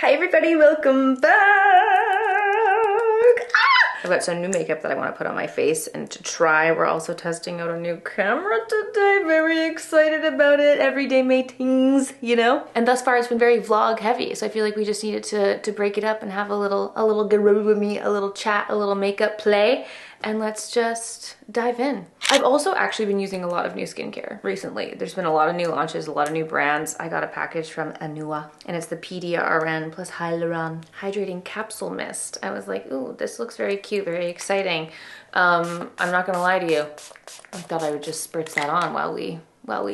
Hi everybody, welcome back! I've got some new makeup that I want to put on my face and to try. We're also testing out a new camera today. Very excited about it. Everyday matings, you know? And thus far it's been very vlog heavy, so I feel like we just needed to break it up and have a little get with me, a little chat, a little makeup play, and let's just dive in. I've also actually been using a lot of new skincare recently. There's been a lot of new launches, a lot of new brands. I got a package from Anua and it's the PDRN plus Hyaluron Hydrating Capsule Mist. I was like, ooh, this looks very cute, very exciting. I'm not gonna lie to you. I thought I would just spritz that on while we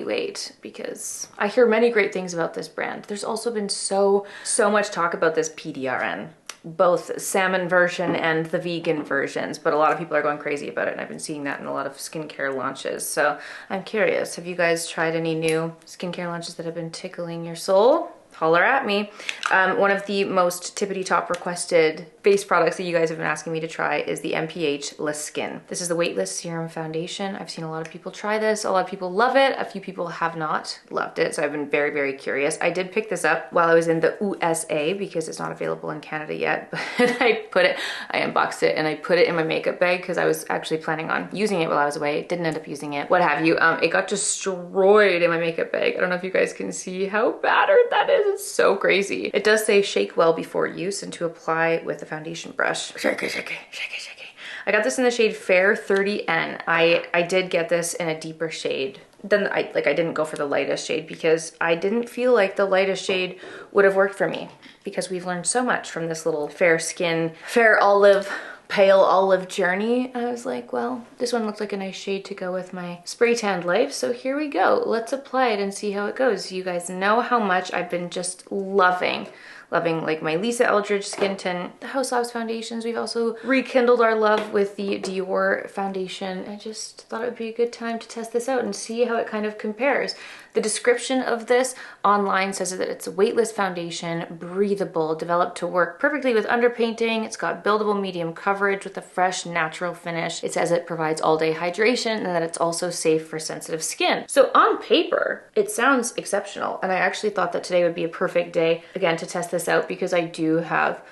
wait, because I hear many great things about this brand. There's also been so much talk about this PDRN, both salmon version and the vegan versions, but a lot of people are going crazy about it, and I've been seeing that in a lot of skincare launches. So I'm curious, have you guys tried any new skincare launches that have been tickling your soul? Holler at me. One of the most tippity top requested face products that you guys have been asking me to try is the MPH Less Skin. This is the weightless serum foundation. I've seen a lot of people try this. A lot of people love it. A few people have not loved it. So I've been very, very curious. I did pick this up while I was in the USA because it's not available in Canada yet. But I unboxed it and I put it in my makeup bag because I was actually planning on using it while I was away. Didn't end up using it, what have you. It got destroyed in my makeup bag. I don't know if you guys can see how battered that is. It's so crazy. It does say shake well before use and to apply with a foundation brush. Shake it, shake it, shake it, shake it. I got this in the shade Fair 30N. I did get this in a deeper shade. Then I didn't go for the lightest shade because I didn't feel like the lightest shade would have worked for me, because we've learned so much from this little fair skin, fair olive, pale olive journey. I was like, well, this one looks like a nice shade to go with my spray tanned life, so here we go. Let's apply it and see how it goes. You guys know how much I've been just loving like my Lisa Eldridge skin tint, the House Labs foundations. We've also rekindled our love with the Dior foundation. I just thought it would be a good time to test this out and see how it kind of compares. The description of this online says that it's a weightless foundation, breathable, developed to work perfectly with underpainting. It's got buildable medium coverage with a fresh, natural finish. It says it provides all-day hydration and that it's also safe for sensitive skin. So on paper, it sounds exceptional. And I actually thought that today would be a perfect day, again, to test this out because I do have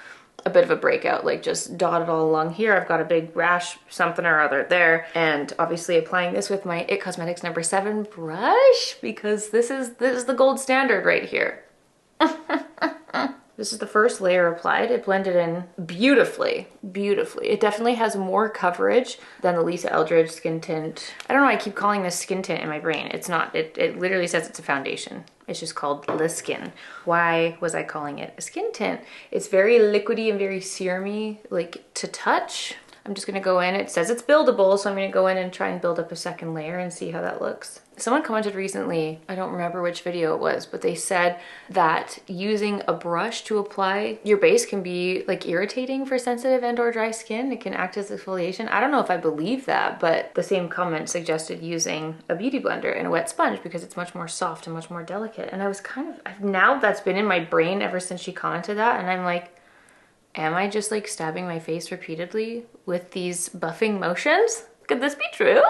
a bit of a breakout, like just dotted all along here. I've got a big rash, something or other there. And obviously applying this with my IT Cosmetics No. 7 brush, because this is the gold standard right here. This is the first layer applied. It blended in beautifully, beautifully. It definitely has more coverage than the Lisa Eldridge skin tint. I don't know why I keep calling this skin tint in my brain. It's not. It literally says it's a foundation. It's just called Le Skin. Why was I calling it a skin tint? It's very liquidy and very serumy, like to touch. I'm just gonna go in. It says it's buildable, so I'm gonna go in and try and build up a second layer and see how that looks. Someone commented recently, I don't remember which video it was, but they said that using a brush to apply your base can be like irritating for sensitive and or dry skin. It can act as exfoliation. I don't know if I believe that, but the same comment suggested using a beauty blender and a wet sponge because it's much more soft and much more delicate. And I was now that's been in my brain ever since she commented that, and I'm like, am I just like stabbing my face repeatedly with these buffing motions? Could this be true?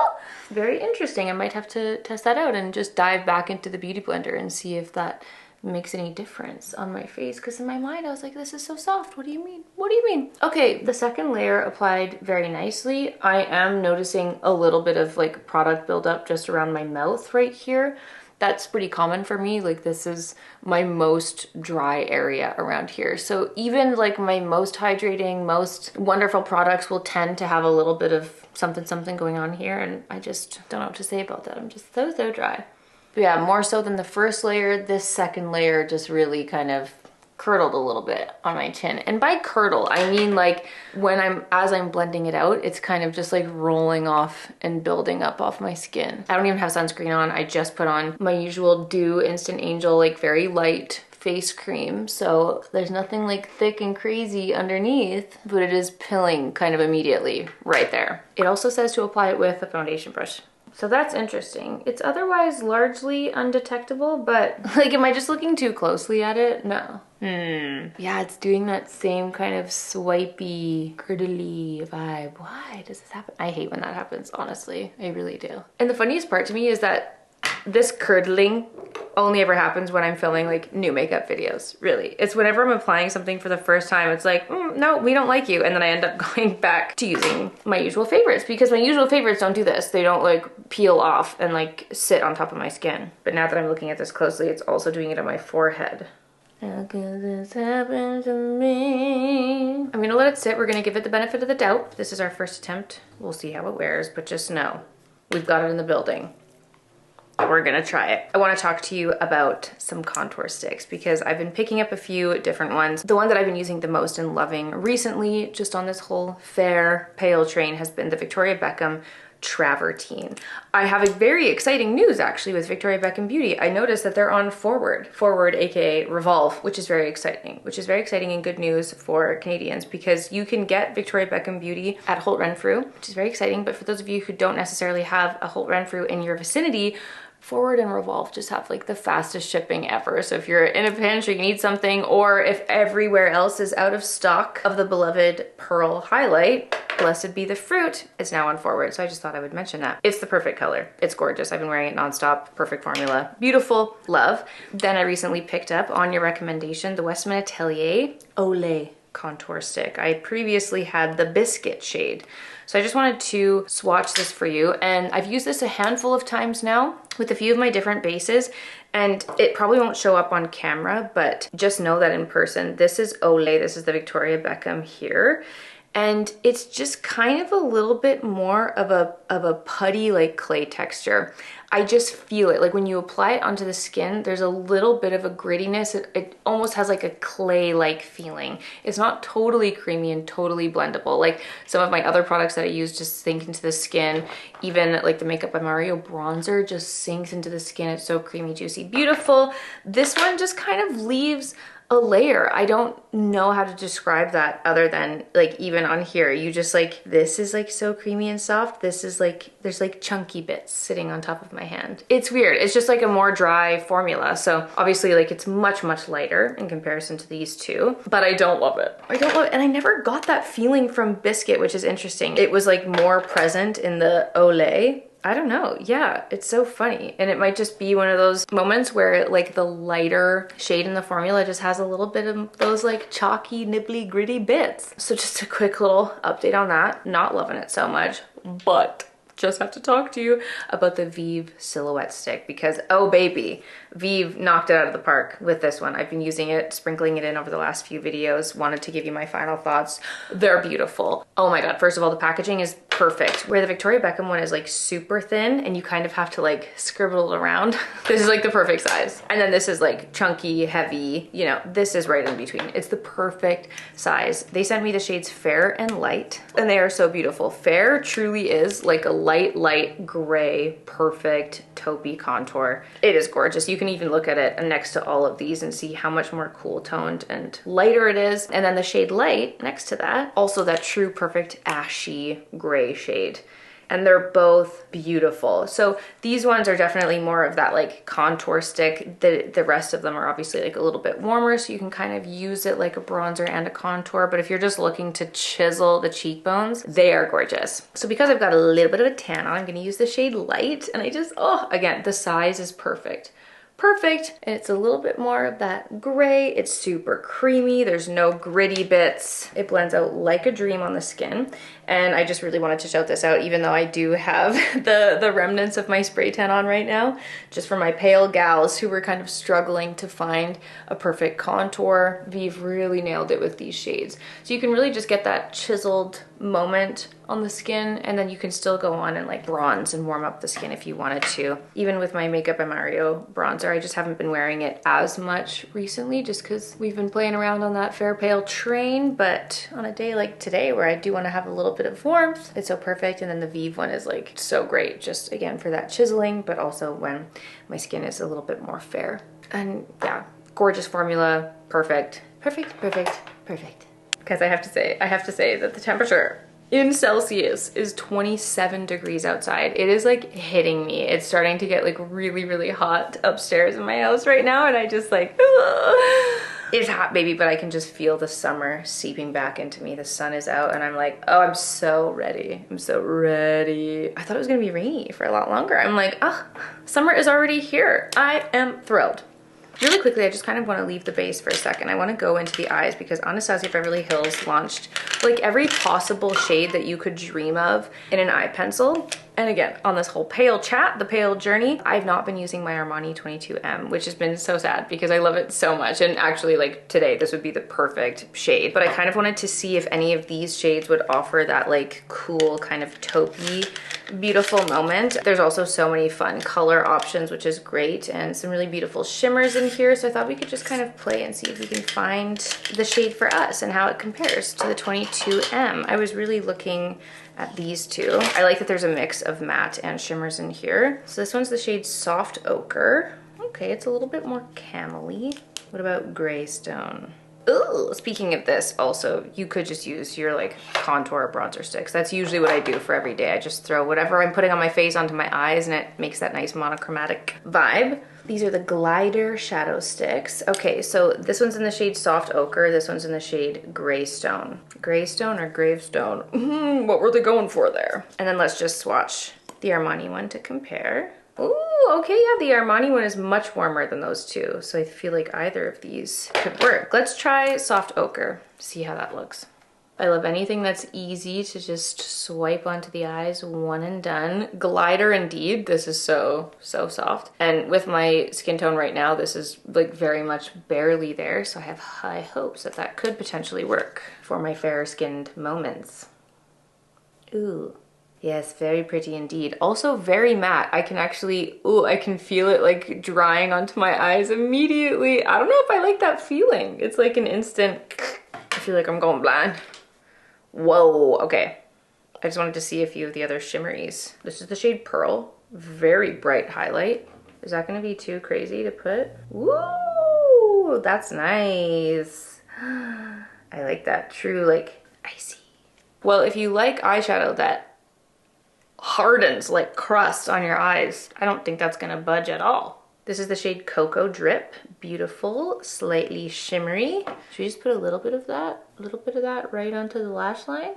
Very interesting. I might have to test that out and just dive back into the beauty blender and see if that makes any difference on my face. Because in my mind, I was like, this is so soft. What do you mean? What do you mean? Okay, the second layer applied very nicely. I am noticing a little bit of like product buildup just around my mouth right here. That's pretty common for me. Like this is my most dry area around here. So even like my most hydrating, most wonderful products will tend to have a little bit of something going on here. And I just don't know what to say about that. I'm just so dry. But yeah, more so than the first layer, this second layer just really kind of curdled a little bit on my chin. And by curdle, I mean like as I'm blending it out, it's kind of just like rolling off and building up off my skin. I don't even have sunscreen on. I just put on my usual Dew Instant Angel, like very light face cream. So there's nothing like thick and crazy underneath, but it is pilling kind of immediately right there. It also says to apply it with a foundation brush. So that's interesting. It's otherwise largely undetectable, but like, am I just looking too closely at it? No. Yeah, it's doing that same kind of swipey, curdly vibe. Why does this happen? I hate when that happens, honestly. I really do. And the funniest part to me is that this curdling only ever happens when I'm filming like new makeup videos, really. It's whenever I'm applying something for the first time, it's like, no, we don't like you. And then I end up going back to using my usual favorites because my usual favorites don't do this. They don't like peel off and like sit on top of my skin. But now that I'm looking at this closely, it's also doing it on my forehead. How could this happen to me? I'm gonna let it sit. We're gonna give it the benefit of the doubt. This is our first attempt. We'll see how it wears, but just know we've got it in the building. We're gonna try it. I wanna talk to you about some contour sticks because I've been picking up a few different ones. The one that I've been using the most and loving recently, just on this whole fair pale train, has been the Victoria Beckham Travertine. I have a very exciting news actually with Victoria Beckham Beauty. I noticed that they're on Forward, aka Revolve, which is very exciting and good news for Canadians because you can get Victoria Beckham Beauty at Holt Renfrew, which is very exciting. But for those of you who don't necessarily have a Holt Renfrew in your vicinity, Forward and Revolve just have like the fastest shipping ever. So if you're in a pinch or you need something, or if everywhere else is out of stock of the beloved Pearl Highlight, Blessed Be the Fruit is now on Forward. So I just thought I would mention that. It's the perfect color. It's gorgeous. I've been wearing it nonstop. Perfect formula. Beautiful. Love. Then I recently picked up, on your recommendation, the Westman Atelier Olay contour stick. I previously had the biscuit shade. So I just wanted to swatch this for you. And I've used this a handful of times now with a few of my different bases. And it probably won't show up on camera, but just know that in person, this is Olay. This is the Victoria Beckham here. And it's just kind of a little bit more of a putty like clay texture. I just feel it, like when you apply it onto the skin, there's a little bit of a grittiness. It almost has like a clay-like feeling. It's not totally creamy and totally blendable. Like some of my other products that I use just sink into the skin. Even like the Makeup by Mario bronzer just sinks into the skin. It's so creamy, juicy, beautiful. This one just kind of leaves a layer. I don't know how to describe that other than like even on here, you just like, this is like so creamy and soft. This is like, there's like chunky bits sitting on top of my hand. It's weird. It's just like a more dry formula. So obviously like it's much, much lighter in comparison to these two, but I don't love it. I don't love it. And I never got that feeling from Biscuit, which is interesting. It was like more present in the Olay. I don't know. Yeah, it's so funny. And it might just be one of those moments where like the lighter shade in the formula just has a little bit of those like chalky, nibbly, gritty bits. So just a quick little update on that. Not loving it so much, but just have to talk to you about the Vive Silhouette Stick because, oh baby, Vive knocked it out of the park with this one. I've been using it, sprinkling it in over the last few videos. Wanted to give you my final thoughts. They're beautiful. Oh my God, first of all, the packaging is perfect. Where the Victoria Beckham one is like super thin and you kind of have to like scribble it around. This is like the perfect size. And then this is like chunky, heavy, you know, this is right in between. It's the perfect size. They sent me the shades Fair and Light and they are so beautiful. Fair truly is like a light gray, perfect taupey contour. It is gorgeous. You can even look at it next to all of these and see how much more cool toned and lighter it is. And then the shade Light next to that, also that true perfect ashy gray shade. And they're both beautiful. So these ones are definitely more of that like contour stick. The rest of them are obviously like a little bit warmer, so you can kind of use it like a bronzer and a contour. But if you're just looking to chisel the cheekbones, they are gorgeous. So because I've got a little bit of a tan on, I'm gonna use the shade Light. And I just, oh, again, the size is perfect. Perfect. And it's a little bit more of that gray. It's super creamy. There's no gritty bits. It blends out like a dream on the skin. And I just really wanted to shout this out, even though I do have the remnants of my spray tan on right now, just for my pale gals who were kind of struggling to find a perfect contour. Vive really nailed it with these shades. So you can really just get that chiseled moment on the skin, and then you can still go on and like bronze and warm up the skin if you wanted to. Even with my Makeup by Mario bronzer, I just haven't been wearing it as much recently just because we've been playing around on that fair pale train. But on a day like today where I do want to have a little bit of warmth, it's so perfect. And then the Vive one is like so great, just again for that chiseling, but also when my skin is a little bit more fair. And yeah, gorgeous formula, perfect, perfect, perfect, perfect. Because I have to say that the temperature in Celsius is 27 degrees outside. It is like hitting me. It's starting to get like really, really hot upstairs in my house right now, and I just like, ugh. It's hot, baby, but I can just feel the summer seeping back into me. The sun is out and I'm like, oh, I'm so ready. I'm so ready. I thought it was gonna be rainy for a lot longer. I'm like, oh, summer is already here. I am thrilled. Really quickly, I just kind of want to leave the base for a second. I want to go into the eyes because Anastasia Beverly Hills launched like every possible shade that you could dream of in an eye pencil. And again, on this whole pale chat, the pale journey, I've not been using my Armani 22M, which has been so sad because I love it so much. And actually, like today, this would be the perfect shade. But I kind of wanted to see if any of these shades would offer that like cool kind of taupey, beautiful moment. There's also so many fun color options, which is great, and some really beautiful shimmers in here. So I thought we could just kind of play and see if we can find the shade for us and how it compares to the 22M. I was really looking at these two. I like that there's a mix of matte and shimmers in here. So this one's the shade Soft Ochre. Okay, it's a little bit more camel-y. What about Greystone? Ooh, speaking of this, also, you could just use your like contour bronzer sticks. That's usually what I do for every day. I just throw whatever I'm putting on my face onto my eyes and it makes that nice monochromatic vibe. These are the Glider Shadow Sticks. Okay, so this one's in the shade Soft Ochre. This one's in the shade Greystone. Greystone or Gravestone? What were they going for there? And then let's just swatch the Armani one to compare. Ooh, okay, yeah, the Armani one is much warmer than those two, so I feel like either of these could work. Let's try Soft Ochre, see how that looks. I love anything that's easy to just swipe onto the eyes, one and done. Glider indeed, this is so soft. And with my skin tone right now, this is like very much barely there, so I have high hopes that that could potentially work for my fair skinned moments. Ooh. Yes, very pretty indeed. Also very matte. I can actually, ooh, I can feel it like drying onto my eyes immediately. I don't know if I like that feeling. It's like an instant, I feel like I'm going blind. Whoa, okay. I just wanted to see a few of the other shimmeries. This is the shade Pearl, very bright highlight. Is that gonna be too crazy to put? Woo, that's nice. I like that true, like, icy. Well, if you like eyeshadow that hardens like crust on your eyes, I don't think that's gonna budge at all. This is the shade Cocoa Drip. Beautiful, slightly shimmery. Should we just put a little bit of that right onto the lash line?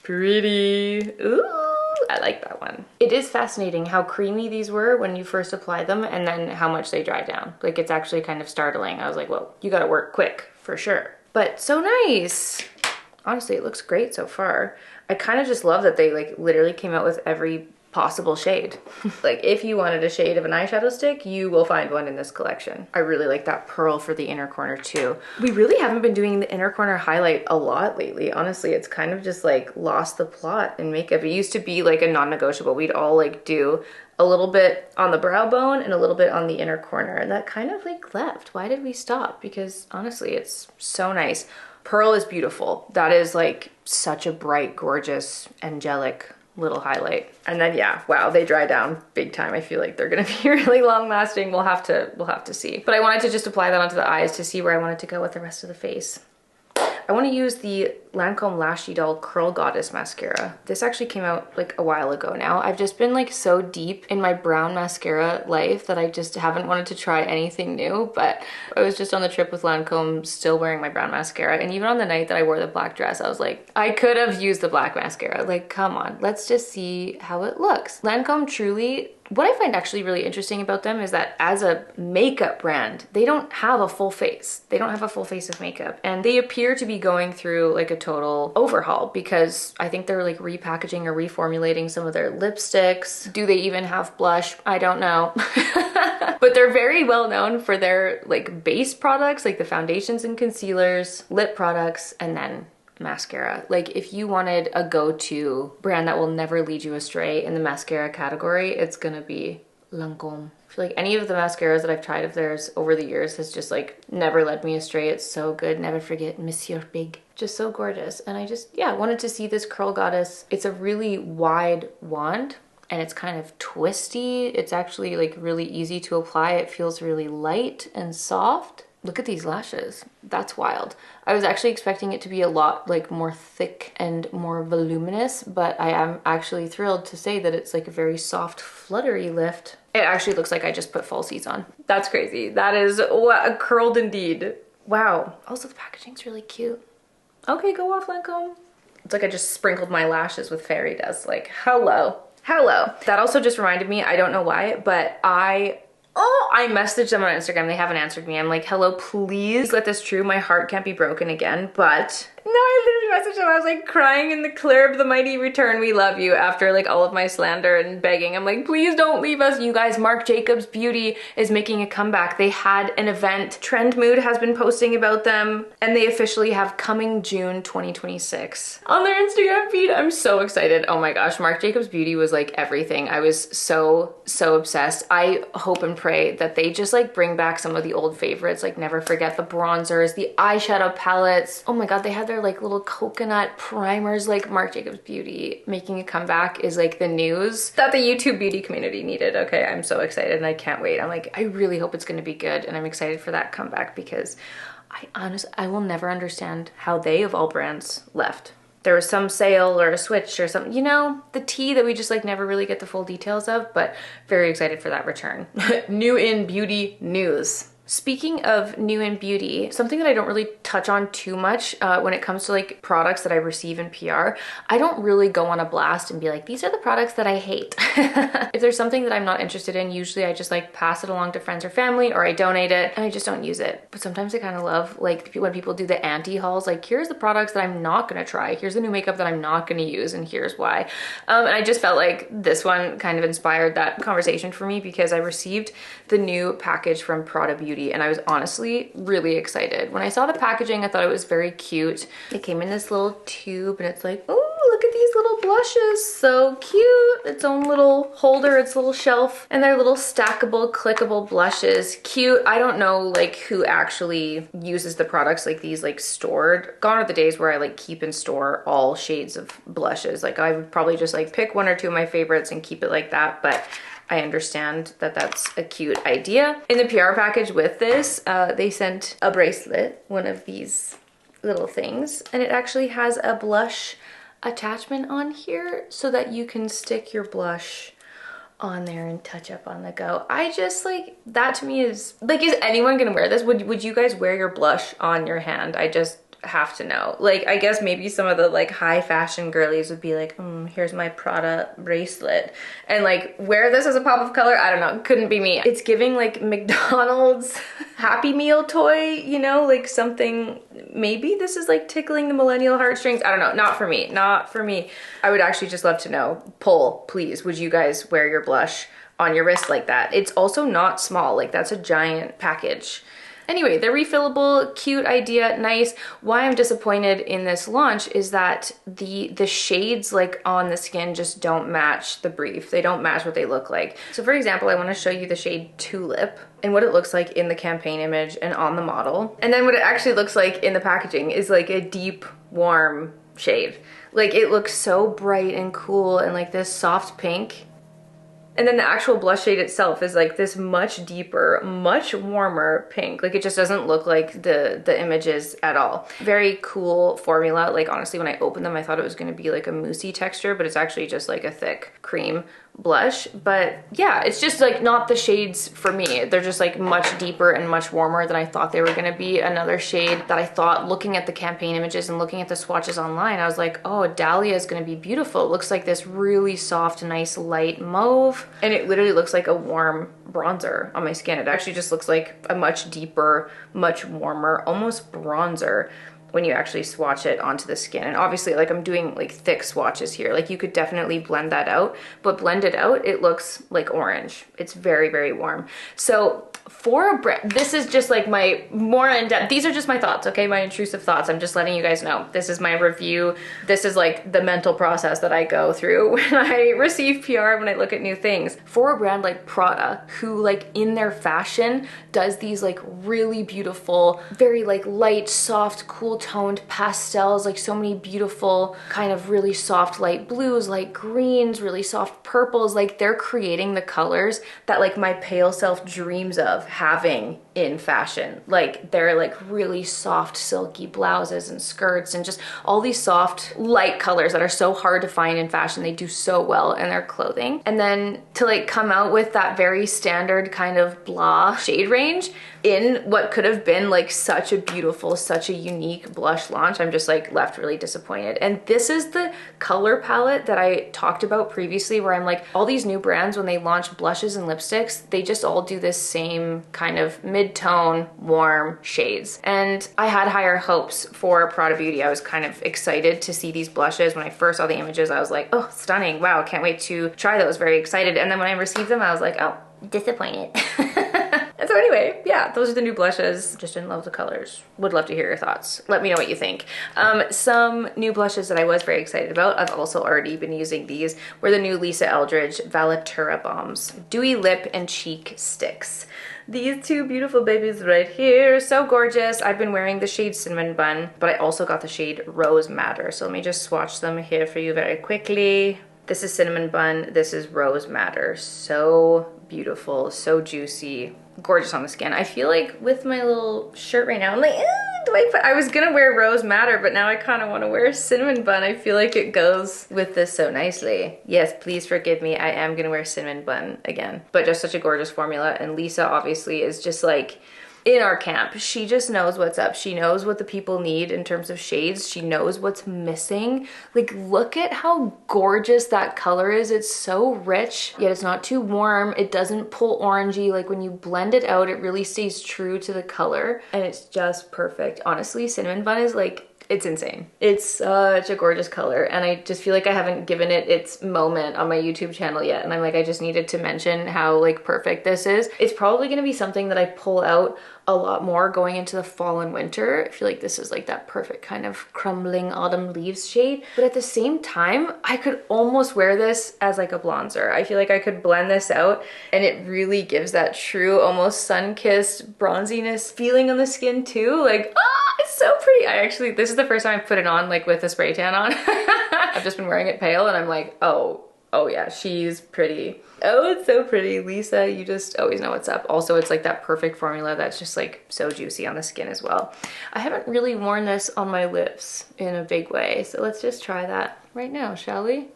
Pretty. Ooh, I like that one. It is fascinating how creamy these were when you first apply them and then how much they dry down. Like it's actually kind of startling. I was like, whoa, you gotta work quick for sure. But so nice. Honestly, it looks great so far. I kind of just love that they like literally came out with every possible shade. Like if you wanted a shade of an eyeshadow stick, you will find one in this collection. I really like that pearl for the inner corner too. We really haven't been doing the inner corner highlight a lot lately. Honestly, it's kind of just like lost the plot in makeup. It used to be like a non-negotiable. We'd all like do a little bit on the brow bone and a little bit on the inner corner, and that kind of like left. Why did we stop? Because honestly, it's so nice. Pearl is beautiful. That is like such a bright, gorgeous, angelic little highlight. And then yeah, wow, they dry down big time. I feel like they're gonna be really long lasting. We'll have to see. But I wanted to just apply that onto the eyes to see where I wanted to go with the rest of the face. I want to use the Lancome Lashy Doll Curl Goddess mascara. This actually came out like a while ago now. I've just been like so deep in my brown mascara life that I just haven't wanted to try anything new, but I was just on the trip with Lancome still wearing my brown mascara, and even on the night that I wore the black dress, I was like, I could have used the black mascara. Like, come on, let's just see how it looks. Lancome truly, what I find actually really interesting about them is that as a makeup brand, they don't have a full face. They don't have a full face of makeup. And they appear to be going through like a total overhaul because I think they're like repackaging or reformulating some of their lipsticks. Do they even have blush? I don't know. But they're very well known for their like base products, like the foundations and concealers, lip products, and then mascara. Like if you wanted a go-to brand that will never lead you astray in the mascara category, it's gonna be Lancome. I feel like any of the mascaras that I've tried of theirs over the years has just like never led me astray. It's so good. Never forget Monsieur Big. Just so gorgeous. And I just, yeah, wanted to see this Curl Goddess. It's a really wide wand and it's kind of twisty. It's actually like really easy to apply. It feels really light and soft. Look at these lashes. That's wild. I was actually expecting it to be a lot like more thick and more voluminous, but I am actually thrilled to say that it's like a very soft, fluttery lift. It actually looks like I just put falsies on. That's crazy. That is what curled indeed. Wow. Also, the packaging's really cute. Okay, go off, Lancome. It's like I just sprinkled my lashes with fairy dust. Like, hello. Hello. That also just reminded me, I don't know why, but I messaged them on Instagram. They haven't answered me. I'm like, hello, please let this true. My heart can't be broken again. But no, I literally messaged them. I was like crying in the clear of the mighty return. We love you, after like all of my slander and begging. I'm like, please don't leave us. You guys, Marc Jacobs Beauty is making a comeback. They had an event. Trend Mood has been posting about them, and they officially have coming June 2026 on their Instagram feed. I'm so excited. Oh my gosh, Marc Jacobs Beauty was like everything. I was so obsessed. I hope and pray that they just like bring back some of the old favorites. Like, never forget the bronzers, the eyeshadow palettes. Oh my god, they had their like little coconut primers. Like, Marc Jacobs Beauty making a comeback is like the news that the YouTube beauty community needed. Okay, I'm so excited and I can't wait. I'm like, I really hope it's gonna be good, and I'm excited for that comeback because I will never understand how they, of all brands, left. There was some sale or a switch or something, you know, the tea that we just like never really get the full details of, but very excited for that return. New in beauty news. Speaking of new in beauty, something that I don't really touch on too much when it comes to like products that I receive in PR, I don't really go on a blast and be like, these are the products that I hate. If there's something that I'm not interested in, usually I just like pass it along to friends or family, or I donate it and I just don't use it. But sometimes I kind of love like when people do the anti hauls, like, here's the products that I'm not gonna try, here's the new makeup that I'm not gonna use, and here's why. And I just felt like this one kind of inspired that conversation for me, because I received the new package from Prada Beauty, and I was honestly really excited. When I saw the packaging, I thought it was very cute. It came in this little tube and it's like, oh, look at these little blushes, so cute. Its own little holder, its little shelf, and they're little stackable, clickable blushes. Cute. I don't know like who actually uses the products like these, like stored. Gone are the days where I like keep and store all shades of blushes. Like, I would probably just like pick one or two of my favorites and keep it like that, but I understand that that's a cute idea. In the PR package with this, they sent a bracelet, one of these little things, and it actually has a blush attachment on here so that you can stick your blush on there and touch up on the go. I just like, that to me is like, is anyone gonna wear this? Would you guys wear your blush on your hand? I just have to know. Like, I guess maybe some of the like high fashion girlies would be like, here's my Prada bracelet, and like wear this as a pop of color. I don't know, couldn't be me. It's giving like McDonald's Happy Meal toy, you know, like something, maybe this is like tickling the millennial heartstrings. I don't know, not for me, not for me. I would actually just love to know, poll please, would you guys wear your blush on your wrist like that? It's also not small, like that's a giant package. Anyway, they're refillable, cute idea, nice. Why I'm disappointed in this launch is that the shades like on the skin just don't match the brief. They don't match what they look like. So for example, I want to show you the shade Tulip and what it looks like in the campaign image and on the model. And then what it actually looks like in the packaging is like a deep, warm shade. Like, it looks so bright and cool and like this soft pink. And then the actual blush shade itself is like this much deeper, much warmer pink. Like, it just doesn't look like the images at all. Very cool formula. Like, honestly, when I opened them, I thought it was gonna be like a moussey texture, but it's actually just like a thick cream blush. But yeah, it's just like not the shades for me. They're just like much deeper and much warmer than I thought they were gonna be. Another shade that I thought, looking at the campaign images and looking at the swatches online, I was like, oh, Dahlia is gonna be beautiful. It looks like this really soft, nice light mauve, and it literally looks like a warm bronzer on my skin. It actually just looks like a much deeper, much warmer, almost bronzer when you actually swatch it onto the skin. And obviously, like, I'm doing like thick swatches here. Like, you could definitely blend that out, but blended out, it looks like orange. It's very, very warm. So for a brand, this is just like my more in-depth, these are just my thoughts, okay? My intrusive thoughts. I'm just letting you guys know. This is my review. This is like the mental process that I go through when I receive PR, when I look at new things. For a brand like Prada, who like in their fashion does these like really beautiful, very like light, soft, cool toned pastels, like so many beautiful kind of really soft light blues, light greens, really soft purples. Like, they're creating the colors that like my pale self dreams of having in fashion. Like they're like really soft silky blouses and skirts and just all these soft light colors that are so hard to find in fashion. They do so well in their clothing. And then to like come out with that very standard kind of blah shade range in what could have been like such a beautiful, such a unique blush launch, I'm just like left really disappointed. And this is the color palette that I talked about previously, where I'm like, all these new brands, when they launch blushes and lipsticks, they just all do this same kind of mid-tone, warm shades. And I had higher hopes for Prada Beauty. I was kind of excited to see these blushes. When I first saw the images, I was like, oh, stunning. Wow, can't wait to try those. Very excited. And then when I received them, I was like, oh, disappointed. And so anyway, yeah, those are the new blushes. Just didn't love the colors. Would love to hear your thoughts. Let me know what you think. Some new blushes that I was very excited about, I've also already been using these, were the new Lisa Eldridge Velatura Bombs Dewy Lip and Cheek Sticks. These two beautiful babies right here, so gorgeous. I've been wearing the shade Cinnamon Bun, but I also got the shade Rose Madder. So let me just swatch them here for you very quickly. This is Cinnamon Bun, this is Rose Madder. So beautiful, so juicy, gorgeous on the skin. I feel like with my little shirt right now, I'm like, I was gonna wear Rose Madder, but now I kind of want to wear Cinnamon Bun. I feel like it goes with this so nicely. Yes, please forgive me. I am gonna wear Cinnamon Bun again, but just such a gorgeous formula. And Lisa obviously is just like in our camp. She just knows what's up. She knows what the people need in terms of shades. She knows what's missing. Like, look at how gorgeous that color is. It's so rich, yet it's not too warm. It doesn't pull orangey. Like when you blend it out, it really stays true to the color and it's just perfect. Honestly, Cinnamon Bun is like, it's insane. It's such a gorgeous color and I just feel like I haven't given it its moment on my YouTube channel yet. And I'm like, I just needed to mention how like perfect this is. It's probably gonna be something that I pull out a lot more going into the fall and winter. I feel like this is like that perfect kind of crumbling autumn leaves shade. But at the same time, I could almost wear this as like a bronzer. I feel like I could blend this out and it really gives that true, almost sun-kissed bronziness feeling on the skin too. Like, ah, it's so pretty. This is the first time I put it on like with a spray tan on. I've just been wearing it pale and I'm like, oh yeah, she's pretty. Oh, it's so pretty. Lisa, you just always know what's up. Also, it's like that perfect formula that's just like so juicy on the skin as well. I haven't really worn this on my lips in a big way, so let's just try that right now, shall we?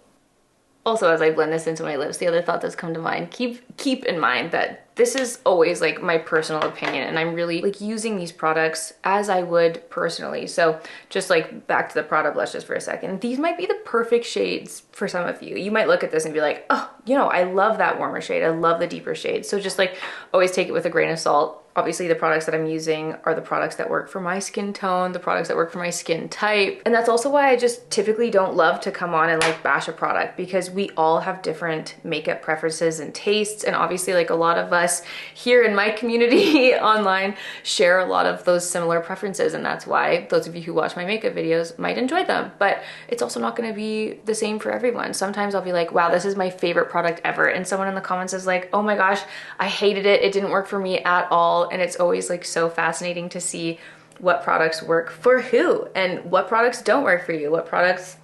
Also, as I blend this into my lips, the other thought that's come to mind, keep in mind that this is always like my personal opinion and I'm really like using these products as I would personally. So just like back to the Prada blushes for a second, these might be the perfect shades for some of you. You might look at this and be like, oh, you know, I love that warmer shade. I love the deeper shade. So just like always take it with a grain of salt. Obviously the products that I'm using are the products that work for my skin tone, the products that work for my skin type. And that's also why I just typically don't love to come on and like bash a product, because we all have different makeup preferences and tastes. And obviously like a lot of us here in my community online share a lot of those similar preferences. And that's why those of you who watch my makeup videos might enjoy them, but it's also not gonna be the same for everyone. Sometimes I'll be like, wow, this is my favorite product ever. And someone in the comments is like, oh my gosh, I hated it. It didn't work for me at all. And it's always like so fascinating to see what products work for who and what products don't work for you, what products,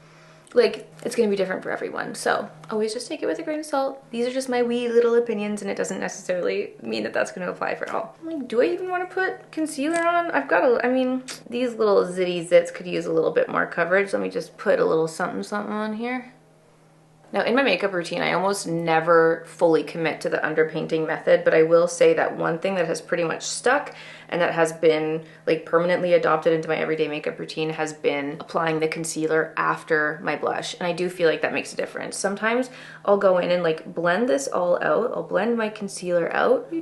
like, it's gonna be different for everyone. So always just take it with a grain of salt. These are just my wee little opinions and it doesn't necessarily mean that that's gonna apply for all. I'm like, do I even wanna put concealer on? I mean, these little zitty zits could use a little bit more coverage. Let me just put a little something something on here. Now in my makeup routine, I almost never fully commit to the underpainting method, but I will say that one thing that has pretty much stuck and that has been like permanently adopted into my everyday makeup routine has been applying the concealer after my blush. And I do feel like that makes a difference. Sometimes I'll go in and like blend this all out. I'll blend my concealer out.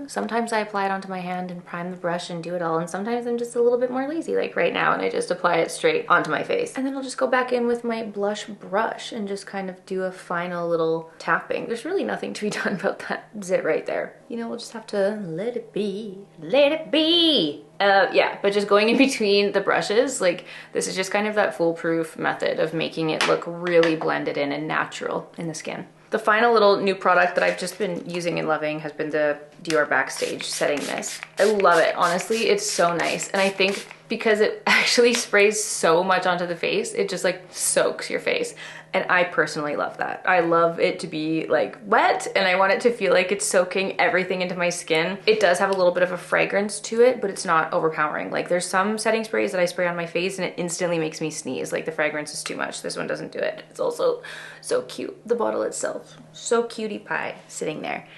Sometimes I apply it onto my hand and prime the brush and do it all. And sometimes I'm just a little bit more lazy like right now and I just apply it straight onto my face. And then I'll just go back in with my blush brush and just kind of do a final little tapping. There's really nothing to be done about that zit right there. You know, we'll just have to let it be. Let it be. Yeah, but just going in between the brushes, like this is just kind of that foolproof method of making it look really blended in and natural in the skin. The final little new product that I've just been using and loving has been the Dior Backstage setting mist. I love it. Honestly, it's so nice. And I think because it actually sprays so much onto the face, it just like soaks your face. And I personally love that. I love it to be like wet, and I want it to feel like it's soaking everything into my skin. It does have a little bit of a fragrance to it, but it's not overpowering. Like there's some setting sprays that I spray on my face and it instantly makes me sneeze. Like the fragrance is too much. This one doesn't do it. It's also so cute. The bottle itself, so cutie pie sitting there.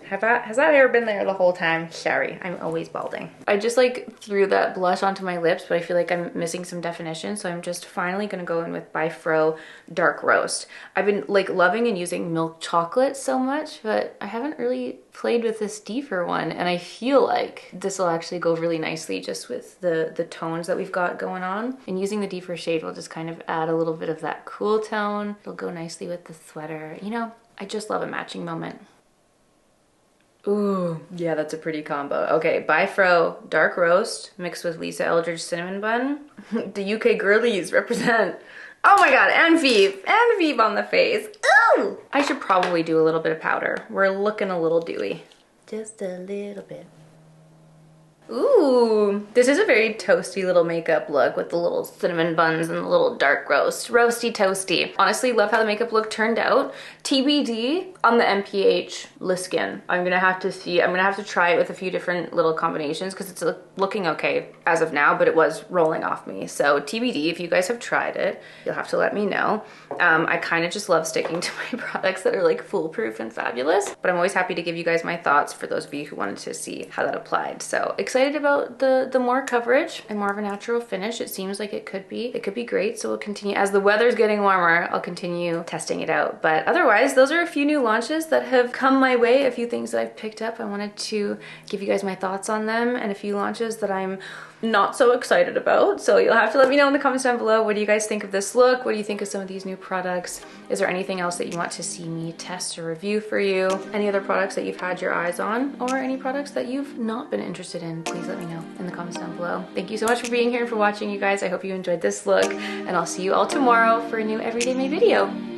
Has that hair been there the whole time? Sorry, I'm always balding. I just like threw that blush onto my lips, but I feel like I'm missing some definition. So I'm just finally gonna go in with By Fro Dark Roast. I've been like loving and using milk chocolate so much, but I haven't really played with this deeper one. And I feel like this will actually go really nicely just with the tones that we've got going on. And using the deeper shade will just kind of add a little bit of that cool tone. It'll go nicely with the sweater. You know, I just love a matching moment. Ooh, yeah, that's a pretty combo. Okay, By Fro Dark Roast mixed with Lisa Eldridge Cinnamon Bun. The UK girlies represent. Oh my god, and Vive on the face. Ooh! I should probably do a little bit of powder. We're looking a little dewy. Just a little bit. Ooh, this is a very toasty little makeup look with the little cinnamon buns and the little dark roast. Roasty toasty. Honestly, love how the makeup look turned out. TBD on the MPH Liskin. I'm gonna have to see, I'm gonna have to try it with a few different little combinations because it's looking okay as of now, but it was rolling off me. So TBD, if you guys have tried it, you'll have to let me know. I kind of just love sticking to my products that are like foolproof and fabulous, but I'm always happy to give you guys my thoughts for those of you who wanted to see how that applied. So excited about the more coverage and more of a natural finish. It seems like it could be great. So we'll continue as the weather's getting warmer. I'll continue testing it out, but otherwise those are a few new launches that have come my way, a few things that I've picked up. I wanted to give you guys my thoughts on them and a few launches that I'm not so excited about. So you'll have to let me know in the comments down below. What do you guys think of this look? What do you think of some of these new products? Is there anything else that you want to see me test or review for you? Any other products that you've had your eyes on, or any products that you've not been interested in? Please let me know in the comments down below. Thank you so much for being here and for watching, you guys. I hope you enjoyed this look, and I'll see you all tomorrow for a new Everyday May video.